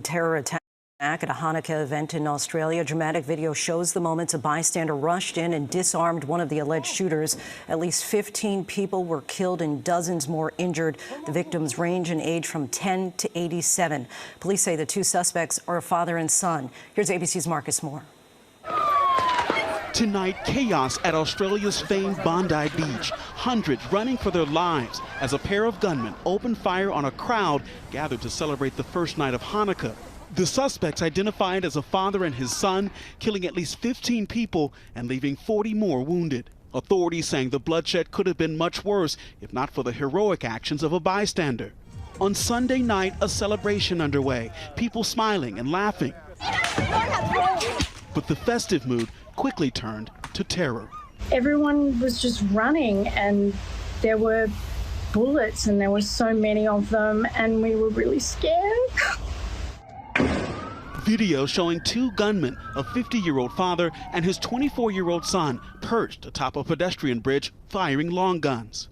Terror attack at a Hanukkah event in Australia. Dramatic video shows the moments a bystander rushed in and disarmed one of the alleged shooters. At least 15 people were killed and dozens more injured. The victims range in age from 10 to 87. Police say the two suspects are a father and son. Here's ABC's Marcus Moore. Tonight, chaos at Australia's famed Bondi Beach. Hundreds running for their lives as a pair of gunmen opened fire on a crowd gathered to celebrate the first night of Hanukkah. The suspects identified as a father and his son, killing at least 15 people and leaving 40 more wounded. Authorities saying the bloodshed could have been much worse if not for the heroic actions of a bystander. On Sunday night, a celebration underway, people smiling and laughing. But the festive mood quickly turned to terror. Everyone was just running and there were bullets and there were so many of them and we were really scared. Video showing two gunmen, a 50-year-old father and his 24-year-old son, perched atop a pedestrian bridge firing long guns.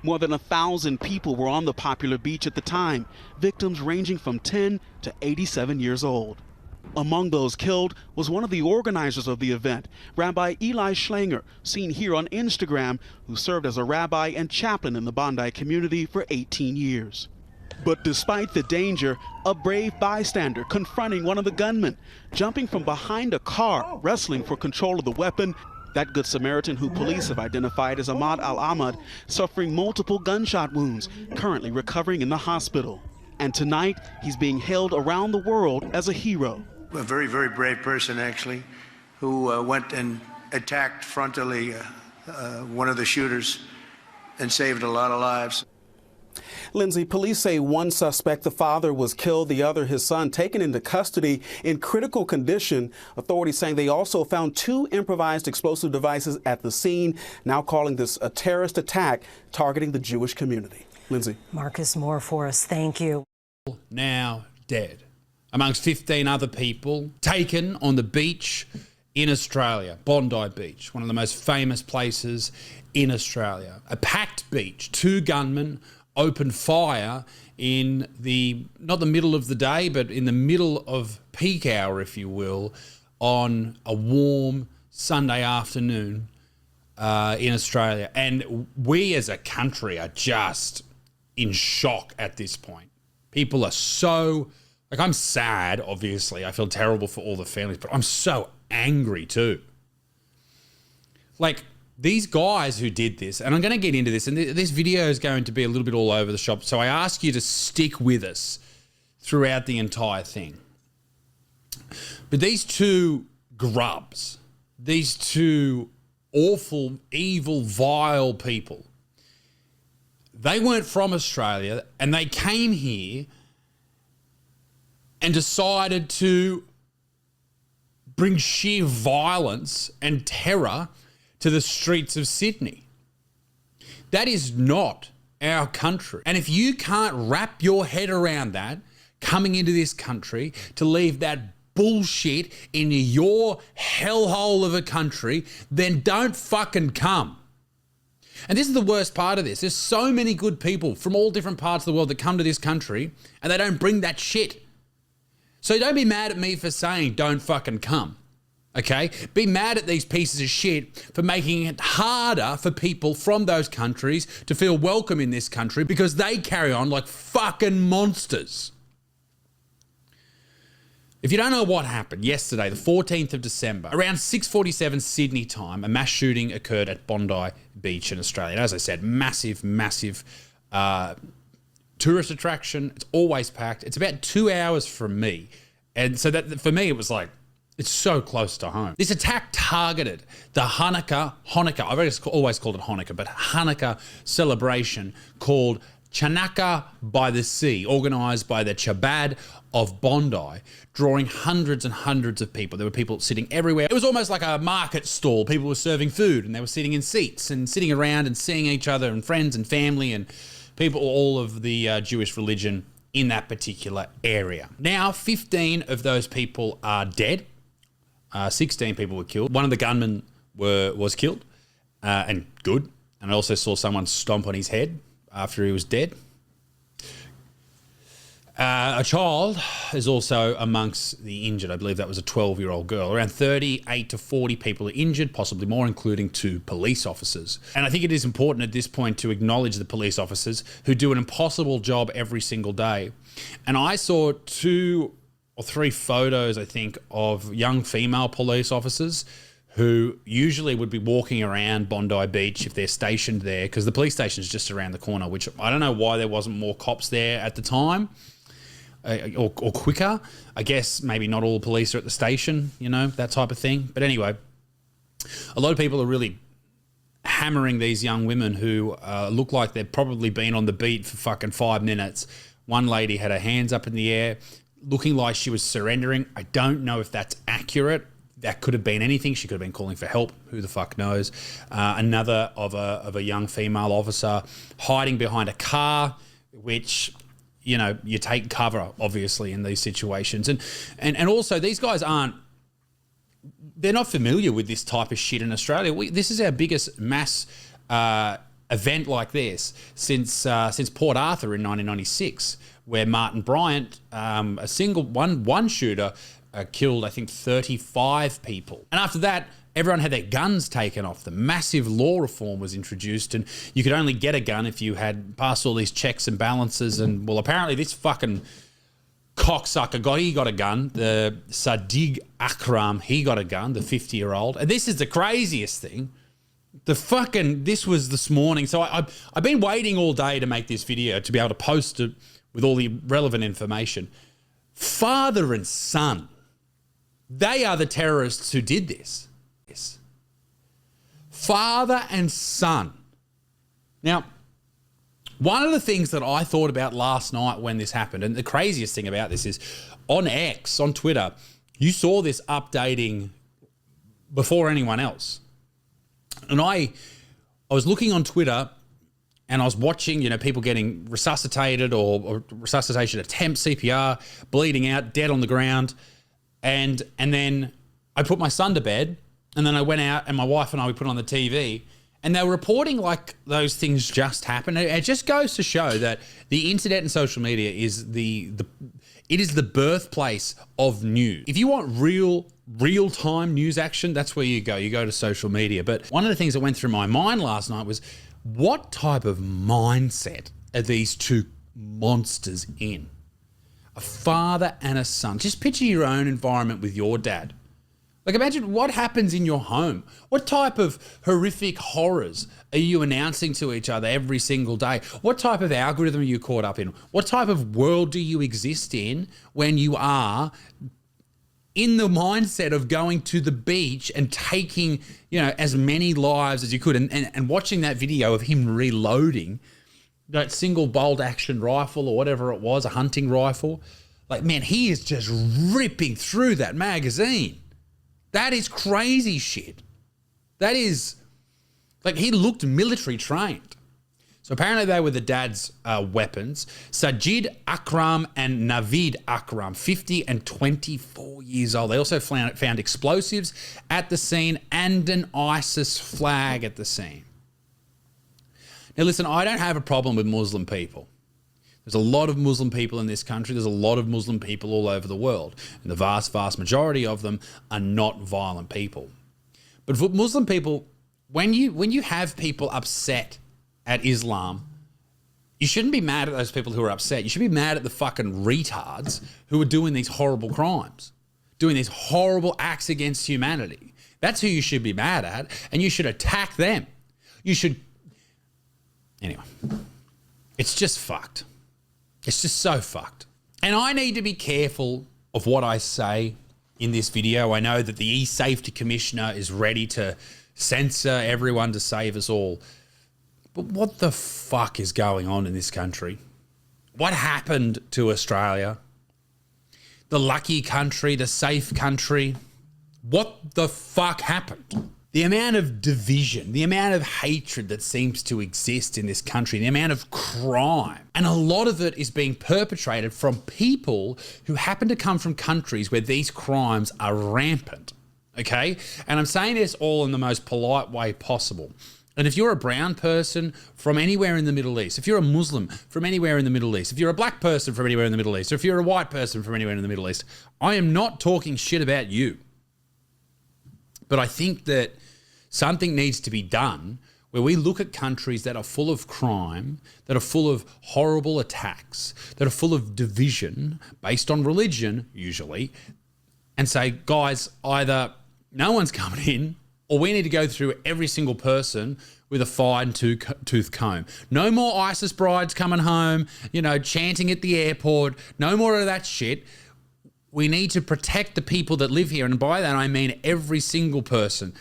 More than 1,000 people were on the popular beach at the time, victims ranging from 10 to 87 years old. Among those killed was one of the organizers of the event, Rabbi Eli Schlanger, seen here on Instagram, who served as a rabbi and chaplain in the Bondi community for 18 years. But despite the danger, a brave bystander confronting one of the gunmen, jumping from behind a car, wrestling for control of the weapon. That Good Samaritan, who police have identified as Ahmad Al-Ahmad, suffering multiple gunshot wounds, currently recovering in the hospital. And tonight, he's being hailed around the world as a hero. A very, very brave person, actually, who went and attacked frontally one of the shooters and saved a lot of lives. Lindsay, police say one suspect, the father, was killed, the other, his son, taken into custody in critical condition. Authorities saying they also found two improvised explosive devices at the scene, now calling this a terrorist attack targeting the Jewish community. Lindsay. Marcus Moore for us. Thank you. Now dead, amongst 15 other people taken on the beach in Australia, Bondi Beach, one of the most famous places in Australia. A packed beach, two gunmen opened fire in not the middle of the day, but in the middle of peak hour, if you will, on a warm Sunday afternoon in Australia. And we as a country are just in shock at this point. People are so, I'm sad, obviously. I feel terrible for all the families, but I'm so angry too. These guys who did this, and I'm going to get into this, and this video is going to be a little bit all over the shop, so I ask you to stick with us throughout the entire thing. But these two grubs, these two awful, evil, vile people, they weren't from Australia, and they came here and decided to bring sheer violence and terror to the streets of Sydney. That is not our country. And if you can't wrap your head around that, coming into this country to leave that bullshit in your hellhole of a country, then don't fucking come. And this is the worst part of this. There's so many good people from all different parts of the world that come to this country and they don't bring that shit. So don't be mad at me for saying don't fucking come. Okay? Be mad at these pieces of shit for making it harder for people from those countries to feel welcome in this country because they carry on like fucking monsters. If you don't know what happened yesterday, the 14th of December, around 6:47 Sydney time, a mass shooting occurred at Bondi Beach in Australia. And as I said, massive, massive tourist attraction. It's always packed. It's about 2 hours from me. And so that for me, it was like, it's so close to home. This attack targeted the Hanukkah, I've always called it Hanukkah, but Hanukkah celebration called Chanukah by the Sea, organised by the Chabad of Bondi, drawing hundreds and hundreds of people. There were people sitting everywhere. It was almost like a market stall. People were serving food and they were sitting in seats and sitting around and seeing each other and friends and family and people, all of the Jewish religion in that particular area. Now, 15 of those people are dead. 16 people were killed. One of the gunmen was killed, and good. And I also saw someone stomp on his head after he was dead. A child is also amongst the injured. I believe that was a 12-year-old girl. Around 38 to 40 people are injured, possibly more, including 2 police officers. And I think it is important at this point to acknowledge the police officers who do an impossible job every single day. And I saw 2 or 3 photos, I think, of young female police officers who usually would be walking around Bondi Beach if they're stationed there, because the police station is just around the corner, which I don't know why there wasn't more cops there at the time. Or quicker. I guess maybe not all police are at the station, you know, that type of thing. But anyway, a lot of people are really hammering these young women who look like they've probably been on the beat for fucking 5 minutes. One lady had her hands up in the air, looking like she was surrendering. I don't know if that's accurate. That could have been anything. She could have been calling for help. Who the fuck knows? Another of a young female officer hiding behind a car, which... you know, you take cover, obviously, in these situations. And also, these guys they're not familiar with this type of shit in Australia. This is our biggest mass event like this since Port Arthur in 1996, where Martin Bryant, a single one shooter, killed, I think, 35 people. And after that, everyone had their guns taken off them. Massive law reform was introduced, and you could only get a gun if you had passed all these checks and balances. And, well, apparently this fucking cocksucker he got a gun. The Sadiq Akram, he got a gun, the 50-year-old. And this is the craziest thing. This was this morning. So I've been waiting all day to make this video to be able to post it with all the relevant information. Father and son, they are the terrorists who did this. Father and son. Now, one of the things that I thought about last night when this happened, and the craziest thing about this is on X, on Twitter, you saw this updating before anyone else. And I was looking on Twitter and I was watching, you know, people getting resuscitated or resuscitation attempts, CPR, bleeding out, dead on the ground. And then I put my son to bed. And then I went out and my wife and I, we put on the TV and they were reporting like those things just happened. It just goes to show that the internet and social media is it is the birthplace of news. If you want real-time news action, that's where you go. You go to social media. But one of the things that went through my mind last night was, what type of mindset are these 2 monsters in? A father and a son. Just picture your own environment with your dad. Like, imagine what happens in your home. What type of horrific horrors are you announcing to each other every single day? What type of algorithm are you caught up in? What type of world do you exist in when you are in the mindset of going to the beach and taking, you know, as many lives as you could? And watching that video of him reloading that single bolt action rifle or whatever it was, a hunting rifle. Like, man, he is just ripping through that magazine. That is crazy shit. That is, like, he looked military trained. So apparently they were the dad's weapons. Sajid Akram and Navid Akram, 50 and 24 years old. They also found explosives at the scene and an ISIS flag at the scene. Now listen, I don't have a problem with Muslim people. There's a lot of Muslim people in this country. There's a lot of Muslim people all over the world. And the vast, vast majority of them are not violent people. But for Muslim people, when you have people upset at Islam, you shouldn't be mad at those people who are upset. You should be mad at the fucking retards who are doing these horrible crimes, doing these horrible acts against humanity. That's who you should be mad at, and you should attack them. You should... Anyway, it's just fucked. It's just so fucked. And I need to be careful of what I say in this video. I know that the E-Safety Commissioner is ready to censor everyone to save us all. But what the fuck is going on in this country? What happened to Australia? The lucky country, the safe country. What the fuck happened? The amount of division, the amount of hatred that seems to exist in this country, the amount of crime, and a lot of it is being perpetrated from people who happen to come from countries where these crimes are rampant, okay? And I'm saying this all in the most polite way possible. And if you're a brown person from anywhere in the Middle East, if you're a Muslim from anywhere in the Middle East, if you're a black person from anywhere in the Middle East, or if you're a white person from anywhere in the Middle East, I am not talking shit about you. But I think that something needs to be done where we look at countries that are full of crime, that are full of horrible attacks, that are full of division based on religion, usually, and say, guys, either no one's coming in or we need to go through every single person with a fine-tooth comb. No more ISIS brides coming home, chanting at the airport. No more of that shit. We need to protect the people that live here. And by that, I mean every single person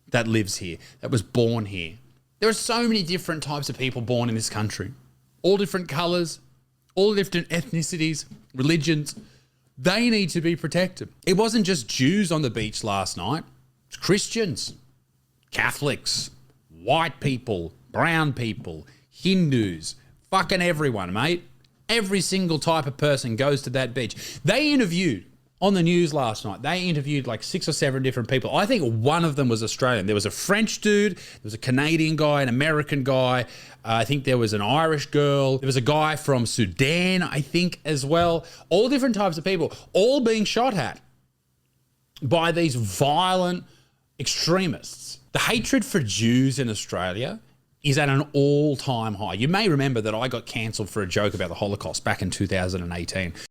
that lives here, that was born here. There are so many different types of people born in this country. All different colours, all different ethnicities, religions. They need to be protected. It wasn't just Jews on the beach last night. It's Christians, Catholics, white people, brown people, Hindus, fucking everyone, mate. Every single type of person goes to that beach. They interviewed on the news last night. They interviewed like 6 or 7 different people. I think one of them was Australian. There was a French dude, there was a Canadian guy, an American guy. I think there was an Irish girl. There was a guy from Sudan, I think, as well. All different types of people, all being shot at by these violent extremists. The hatred for Jews in Australia is at an all-time high. You may remember that I got cancelled for a joke about the Holocaust back in 2018.